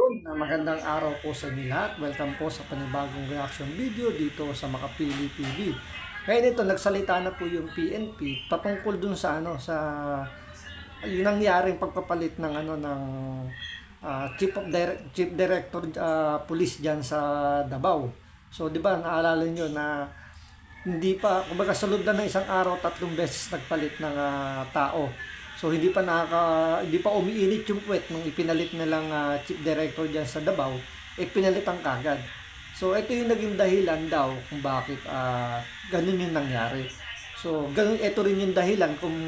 Yun, magandang araw po sa inyo lahat. Welcome po sa panibagong reaction video dito sa Makapili TV. Ngayon ito, nagsalita na po yung PNP patungkol dun sa yung nangyaring pagpapalit ng Chief Director Police diyan sa Davao. So, 'di ba, naalala niyo na hindi pa, kumbaga sa loob na ng isang araw, 3 beses nagpalit ng tao. So hindi pa umiinit yung puwet nung ipinalit nilang chief director diyan sa Davao, pinalitan kagad. So ito yung naging dahilan daw kung bakit ganun yung nangyari. So ganun, ito rin yung dahilan kung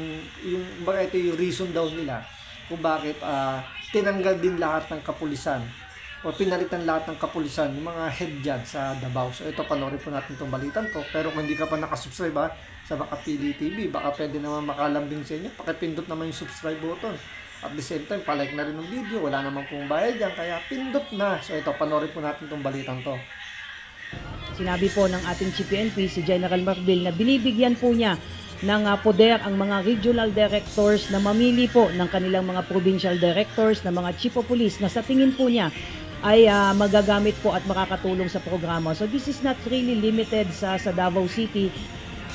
yung bakit ito yung reason daw nila kung bakit tinanggal din lahat ng kapulisan o pinalitan lahat ng kapulisan, yung mga head dyan sa Davao. So ito, panoorin po natin itong balitan to. Pero kung hindi ka pa nakasubscribe sa Makapili TV, baka pwede naman makalambing sa inyo. Pakipindot naman yung subscribe button. At the same time, palike na rin ng video. Wala naman pong bayad dyan, kaya pindot na. So ito, panoorin po natin itong balitan to. Sinabi po ng ating CPNP, si General Marbil, na binibigyan po niya ng poder ang mga regional directors na mamili po ng kanilang mga provincial directors, na mga chief of police na sa tingin po niya ay magagamit po at makakatulong sa programa. So this is not really limited sa Davao City.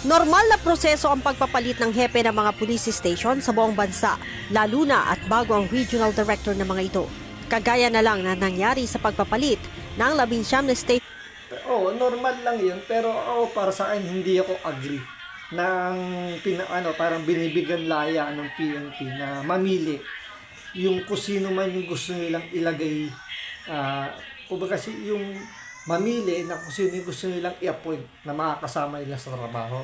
Normal na proseso ang pagpapalit ng hepe ng mga police station sa buong bansa, lalo na at bago ang regional director ng mga ito. Kagaya na lang na nangyari sa pagpapalit ng 19 na state. Oo, normal lang yun, pero ako para sa akin hindi ako agree ng parang binibigyan laya ng PNP na mamili yung kung sino man yung gusto nilang ilagay. Kumbaga kasi yung mamili na kung sino yung gusto nilang i-appoint na makakasama nila sa trabaho.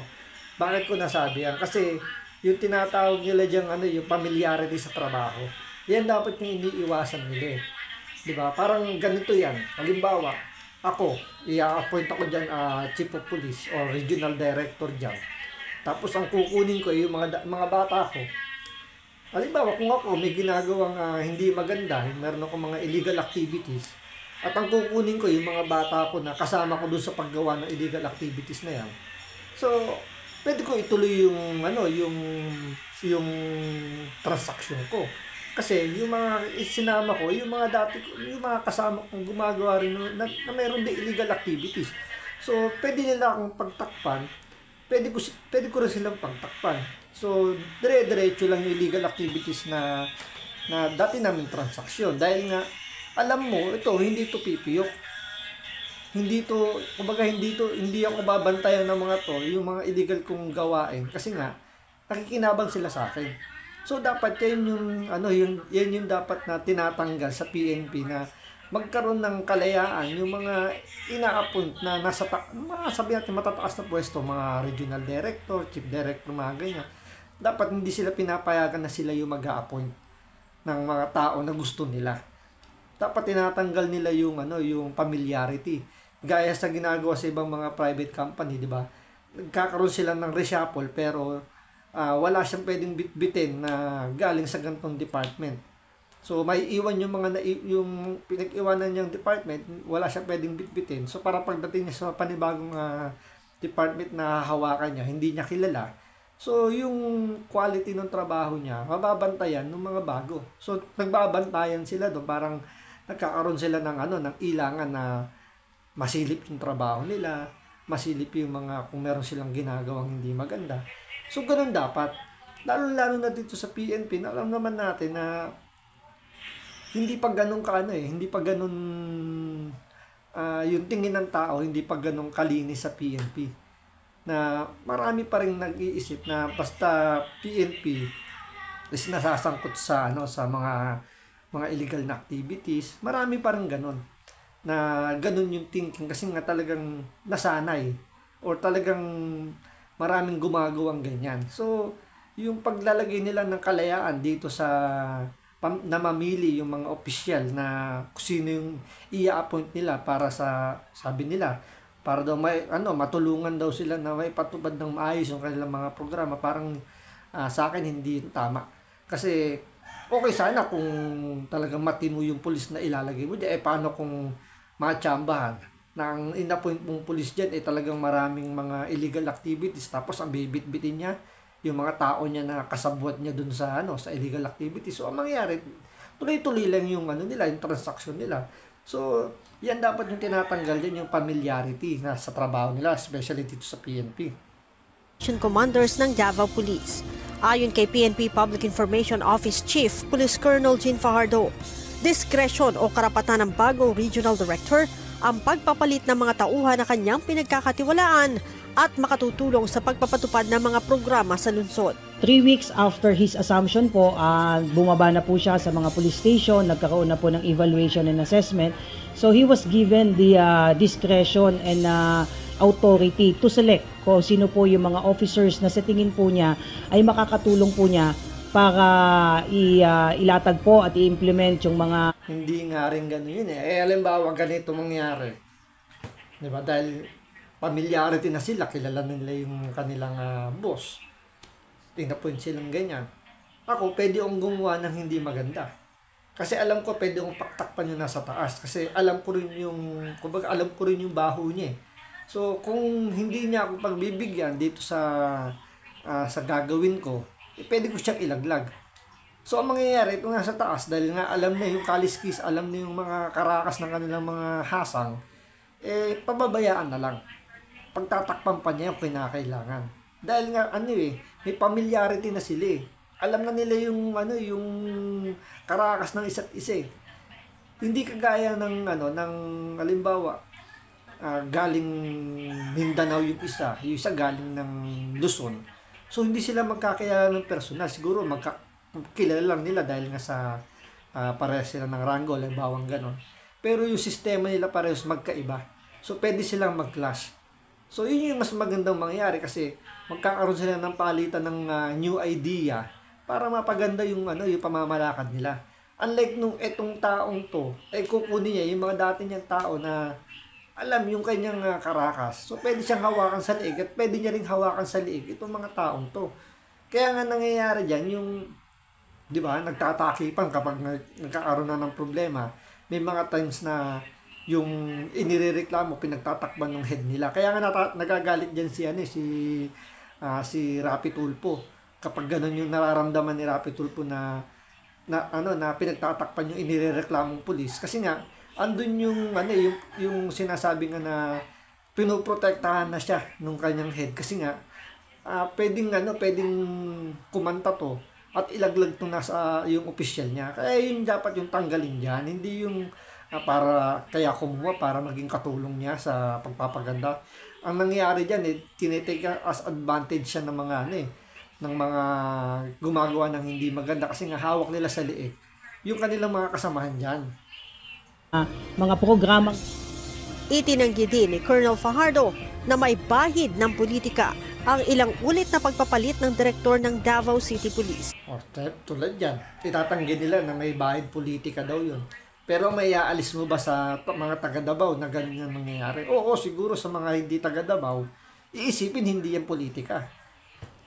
Bakit ko nasabi yan? Kasi yung tinatawag nila dyan, yung familiarity sa trabaho, yan dapat yung iniiwasan nila eh. Diba? Parang ganito yan. Halimbawa, ako, i-appoint ako dyan chief of police or regional director dyan. Tapos ang kukunin ko yung mga bata ko. Halimbawa, kung ako may ginagawang hindi maganda, meron ako mga illegal activities, at ang kukunin ko yung mga bata ko na kasama ko doon sa paggawa ng illegal activities na yan. So, pwede ko ituloy yung transaction ko. Kasi yung mga sinama ko, yung mga kasama kong gumagawa rin na meron din illegal activities. So, pwede nila akong pagtakpan, pwede ko rin silang pagtakpan. So, dire-diretso lang yung illegal activities na dati namin transaksyon. Dahil nga, alam mo, hindi ito pipiyok. Hindi ako babantayan ng mga to, yung mga illegal kong gawain. Kasi nga, nakikinabang sila sa akin. So, dapat yan yung dapat na tinatanggal sa PNP na magkaroon ng kalayaan yung mga ina-appoint na sabi natin matataas na pwesto, mga regional director, chief director, mga ganyan. Dapat hindi sila pinapayagan na sila yung mag-a-appoint ng mga tao na gusto nila. Dapat tinatanggal nila yung familiarity. Gaya sa ginagawa sa ibang mga private company, di ba? Nagkakaroon sila ng reshuffle pero wala siyang pwedeng bitbitin na galing sa ganitong department. So may iwan yung yung pinag-iwanan niyang department, wala siyang pwedeng bitbitin. So para pagdating niya sa panibagong department na hahawakan niya, hindi niya kilala. So, yung quality ng trabaho niya, mababantayan ng mga bago. So, nagbabantayan sila doon. Parang nagkakaroon sila ng ilangan na masilip yung trabaho nila, masilip yung kung meron silang ginagawang hindi maganda. So, ganun dapat. Lalo na dito sa PNP, na alam naman natin na hindi pa ganun hindi pa ganun yung tingin ng tao, hindi pa ganun kalinis sa PNP. Na marami pa rin nag-iisip na basta PNP is nasasangkot sa mga illegal na activities. Marami pa rin ganun na ganun yung thinking kasi nga talagang nasanay or talagang maraming gumagawang ganyan. So, yung paglalagay nila ng kalayaan dito na mamili yung mga opisyal na kung sino yung i-appoint nila para sa, sabi nila, para daw matulungan daw sila na may patubad ng maayos yung kanilang mga programa. Parang sa akin hindi tama. Kasi okay sana kung talagang matino yung pulis na ilalagay mo diyan. Paano kung matsambahan na ang in-appoint mong pulis diyan talagang maraming mga illegal activities, tapos ang bibit-bitin niya yung mga tao niya na kasabwat niya dun sa illegal activities. So ang mangyayari, tuloy-tuloy lang yung ano nila, yung transaction nila. So, yan dapat yung tinatanggal din, yung familiarity na sa trabaho nila, especially dito sa PNP. Commanders ng Davao Police. Ayon kay PNP Public Information Office Chief Police Colonel Jean Fajardo, diskresyon o karapatan ng bagong Regional Director ang pagpapalit ng mga tauhan na kanyang pinagkakatiwalaan at makatutulong sa pagpapatupad ng mga programa sa lungsod. 3 weeks after his assumption po, bumaba na po siya sa mga police station, nagkakaroon na po ng evaluation and assessment. So he was given the discretion and authority to select kung sino po yung mga officers na sa tingin po niya ay makakatulong po niya para ilatag po at i-implement yung mga... Hindi nga rin gano'n yun eh. Halimbawa, ganito mangyari. Diba? Dahil familiarity na sila, kilala nila yung kanilang boss. Tingnan silang ganyan. Ako, pwede akong gumawa ng hindi maganda. Kasi alam ko, pwede akong paktakpan yung nasa taas. Kasi alam ko rin yung baho niya eh. So, kung hindi niya ako pagbibigyan dito sa gagawin ko, pwede ko siyang ilaglag. So, ang mangyayari, ito nasa taas, dahil nga alam na yung kaliskis, alam na yung mga karakas ng kanilang mga hasang, pababayaan na lang. Pagtatakpan pa niya yung kinakailangan. Dahil nga, may familiarity na sila eh. Alam na nila yung karakas ng isa't isa eh. Hindi kagaya ng halimbawa, galing Mindanao yung isa galing ng Luzon. So hindi sila magkakilala ng personal, siguro kilala lang nila dahil nga sa parehas sila ng rango, halimbawa gano'n. Pero yung sistema nila parehas magkaiba. So pwede silang mag-clash. So yun yung mas magandang mangyari kasi magkakaroon sila ng palitan ng new idea para mapaganda yung yung pamamalakad nila. Unlike nung etong taong to, kukunin niya yung mga dati niyang tao na alam yung kanyang karakas. So, pwede siyang hawakan sa liig at pwede niya rin hawakan sa liig itong mga taong to. Kaya nga nangyayari dyan, yung, di ba, nagtatakipan kapag nagkakaroon na ng problema. May mga times na yung inirereklamo, pinagtatakban ng head nila. Kaya nga nagagalit dyan si Rapi Tulfo. Kapag ganun yung nararamdaman ni Rapi Tulfo na pinagtatakpan yung inirereklamong pulis. Kasi nga, andun yung sinasabi nga na pinoprotektahan na siya nung kanyang head kasi nga pwedeng kumanta to at ilaglag to nasa yung official niya. Kaya yun dapat yung tanggalin diyan, hindi yung para kaya kumuha para maging katulong niya sa pagpapaganda. Ang nangyayari diyan tinetake as advantage siya ng mga ng mga gumagawa ng hindi maganda kasi nga hawak nila sa liig yung kanilang mga kasamahan diyan. Mga programang Itinanggi din ni Colonel Fajardo na may bahid ng politika ang ilang ulit na pagpapalit ng direktor ng Davao City Police. Tulad yan, itatanggi nila na may bahid politika daw yun. Pero may aalis mo ba sa mga taga Davao na ganun yung mangyayari? Oo, siguro sa mga hindi taga Davao, iisipin hindi yan politika.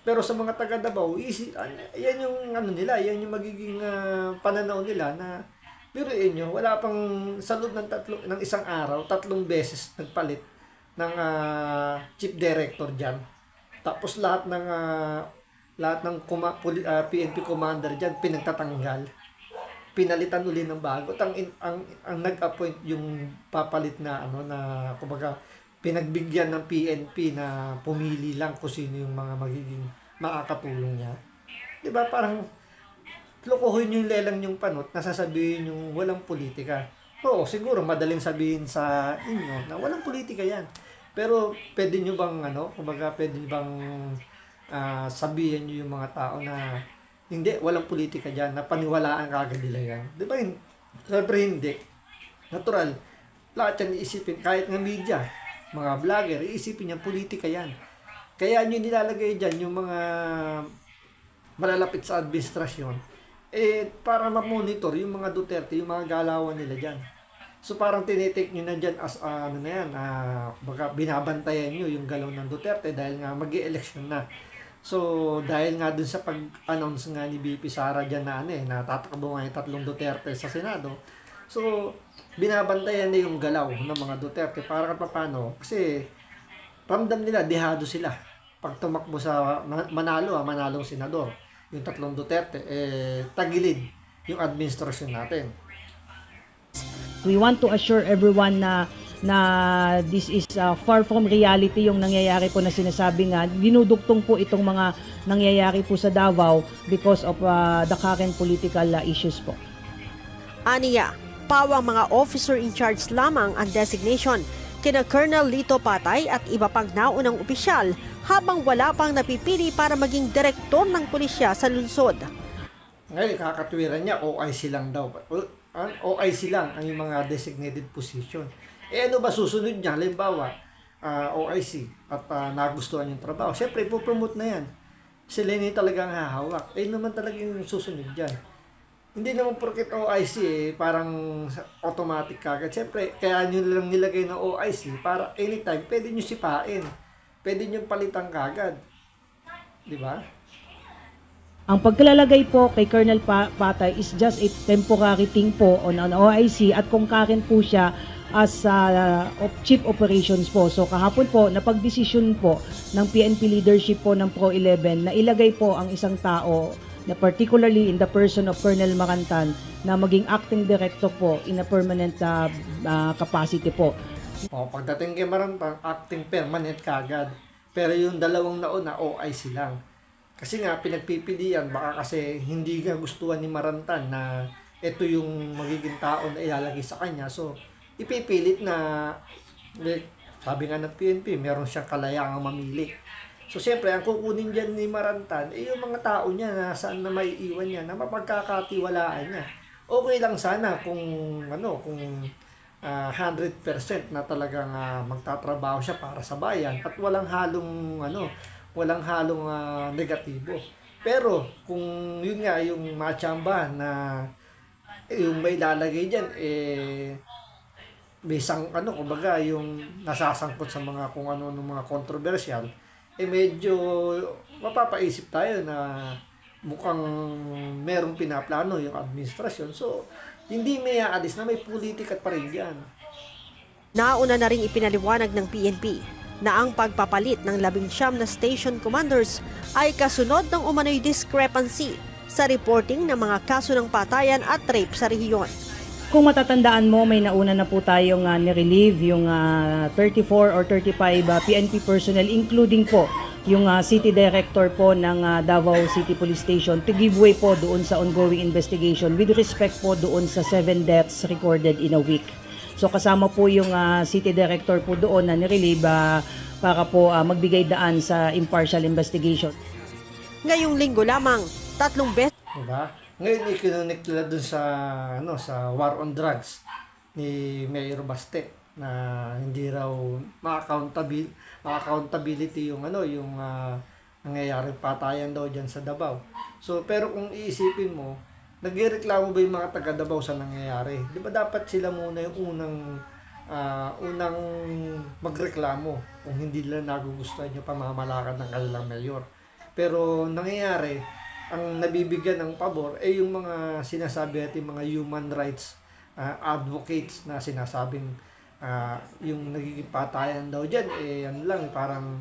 Pero sa mga taga Davao, yan yung nila, yan yung magiging pananaw nila na biruin nyo, wala pang sa loob ng isang araw, 3 beses nagpalit ng chief director dyan. Tapos lahat ng PNP commander dyan pinagtatanggal. Pinalitan uli ng bago. Ang nag-appoint yung papalit na kumbaga pinagbigyan ng PNP na pumili lang kung sino yung mga magiging makakatulong niya. 'Di ba parang lokohin yung lelang yung panot, nasasabihin yung walang politika. Oo, siguro madaling sabihin sa inyo na walang politika yan. Pero pwede nyo bang kumbaga pwede nyo bang sabihin nyo yung mga tao na hindi, walang politika dyan, na paniwalaan kagad nila yan. Di ba? Siyempre hindi. Natural. Lahat yan iisipin, kahit nga media, mga vlogger, iisipin yan, politika yan. Kaya nyo nilalagay dyan yung mga malalapit sa administrasyon, para ma-monitor yung mga Duterte, yung mga galawan nila dyan. So parang tinitake nyo na dyan as baka binabantayan nyo yung galaw ng Duterte dahil nga mag-i-election na. So dahil nga dun sa pag-announce nga ni BP Sara dyan na tatakbo nga yung 3 Duterte sa Senado. So binabantayan na yung galaw ng mga Duterte para paano. Kasi ramdam nila, dehado sila. Pag tumakbo sa manalong senador, yung 3 Duterte, tagilid yung administrasyon natin. We want to assure everyone na this is far from reality yung nangyayari po na sinasabi nga. Dinudugtong po itong mga nangyayari po sa Davao because of the current political issues po. Aniya, pawang mga officer in charge lamang ang designation kina Colonel Lito Patay at iba pang naunang opisyal habang wala pang napipili para maging direktor ng pulisya sa lungsod. Ngayon, kakatwiran niya, OIC lang daw. OIC lang ang yung mga designated position. Ano ba susunod niya? Halimbawa, OIC at nagustuhan yung trabaho. Siyempre, ipopromote na yan. Sila ni talagang hahawak. Naman talaga yung susunod dyan. Hindi naman porket OIC parang automatic kagad. Siyempre, kaya nyo lang nilagay na OIC para anytime, pwede nyo sipain. Pwede nyo palitan kagad. Di ba? Ang pagkalalagay po kay Colonel Patay is just a temporary thing po on OIC at concurrent po siya as Chief Operations po. So kahapon po, napag-desisyon po ng PNP leadership po ng Pro 11 na ilagay po ang isang tao na particularly in the person of Colonel Marantan na maging acting director po in a permanent capacity po. Pagdating kay Marantan, acting permanent kagad. Pero yung dalawang nauna, OIC lang. Kasi nga, pinagpipilian, baka kasi hindi nga gustuhan ni Marantan na ito yung magiging tao na ilalagay sa kanya. So, ipipilit na, sabi nga ng PNP, meron siyang kalayaang mamili. So, siyempre, ang kukunin dyan ni Marantan, yung mga tao niya na saan na maiiwan niya, na mapagkakatiwalaan niya. Okay lang sana kung 100% na talagang magtatrabaho siya para sa bayan at walang halong negatibo. Pero kung yun nga yung machamba na yung may lalagay diyan bisang kumbaga yung nasasangkot sa mga kung ano ng mga controversial, medyo mapapaisip tayo na mukhang merong pinaplano yung administrasyon. So hindi may aalis na may politika pa rin yan. Nauna na ring ipinaliwanag ng PNP na ang pagpapalit ng 19 na station commanders ay kasunod ng umano'y discrepancy sa reporting ng mga kaso ng patayan at rape sa rehiyon. Kung matatandaan mo, may nauna na po tayong nirelieve yung 34 or 35 PNP personnel, including po yung city director po ng Davao City Police Station to give way po doon sa ongoing investigation with respect po doon sa 7 deaths recorded in a week. So kasama po yung city director po doon na nirelieve para po magbigay daan sa impartial investigation. Ngayong linggo lamang, 3 beses. Diba? Ngayon ikinunik nila dun sa war on drugs ni Mayor Baste na hindi raw ma-accountability yung nangyayaring patayan daw diyan sa Davao. So pero kung iisipin mo, nagrereklamo ba yung mga taga Davao sa nangyayari? Di ba dapat sila muna yung unang magreklamo kung hindi nila nagugustuhan yung pamamalakad ng kanilang mayor. Pero nangyayari, ang nabibigyan ng pabor yung mga sinasabi natin mga human rights advocates na sinasabing yung nagiging patayan daw dyan parang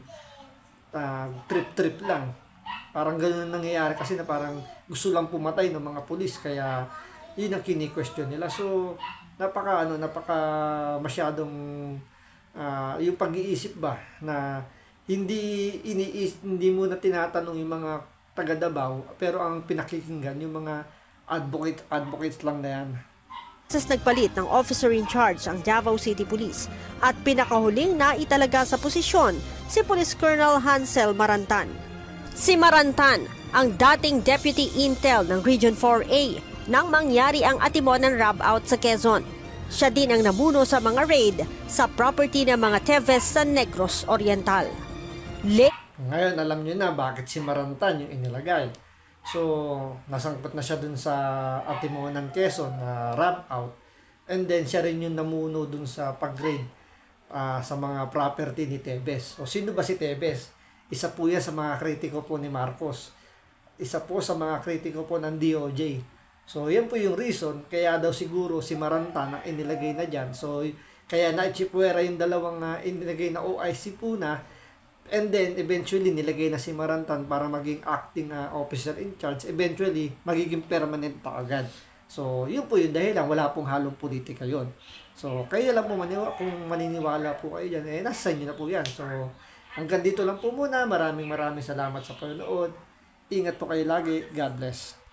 trip lang, parang ganoon nangyayari kasi na parang gusto lang pumatay ng mga pulis, kaya yun ang kini-question nila. So napaka masyadong yung pag-iisip ba na hindi mo na tinatanong yung mga taga Davao, pero ang pinakikinggan yung mga advocates lang na yan. Nagpalit ng officer in charge ang Davao City Police at pinakahuling na italaga sa posisyon si Police Colonel Hansel Marantan. Si Marantan ang dating Deputy Intel ng Region 4A nang mangyari ang atimonan rob-out sa Quezon. Siya din ang namuno sa mga raid sa property ng mga Teves sa Negros Oriental. Ngayon, alam nyo na bakit si Marantan yung inilagay. So, nasangkot na siya dun sa Atimonan, Quezon na rob-out. And then, siya rin yung namuno dun sa pag-raid sa mga property ni Teves. So, sino ba si Teves? Isa po yan sa mga kritiko po ni Marcos. Isa po sa mga kritiko po ng DOJ. So, yan po yung reason. Kaya daw siguro si Marantan ang inilagay na dyan. So, kaya na-chipwera yung dalawang inilagay na OIC po na. And then, eventually, nilagay na si Marantan para maging acting officer in charge. Eventually, magiging permanent pa agad. So, yun po yung dahilan. Wala pong halong politika yun. So, kayo lang po kung maniniwala po kayo dyan, nasa inyo na po yan. So, hanggang dito lang po muna. Maraming salamat sa panonood. Ingat po kayo lagi. God bless.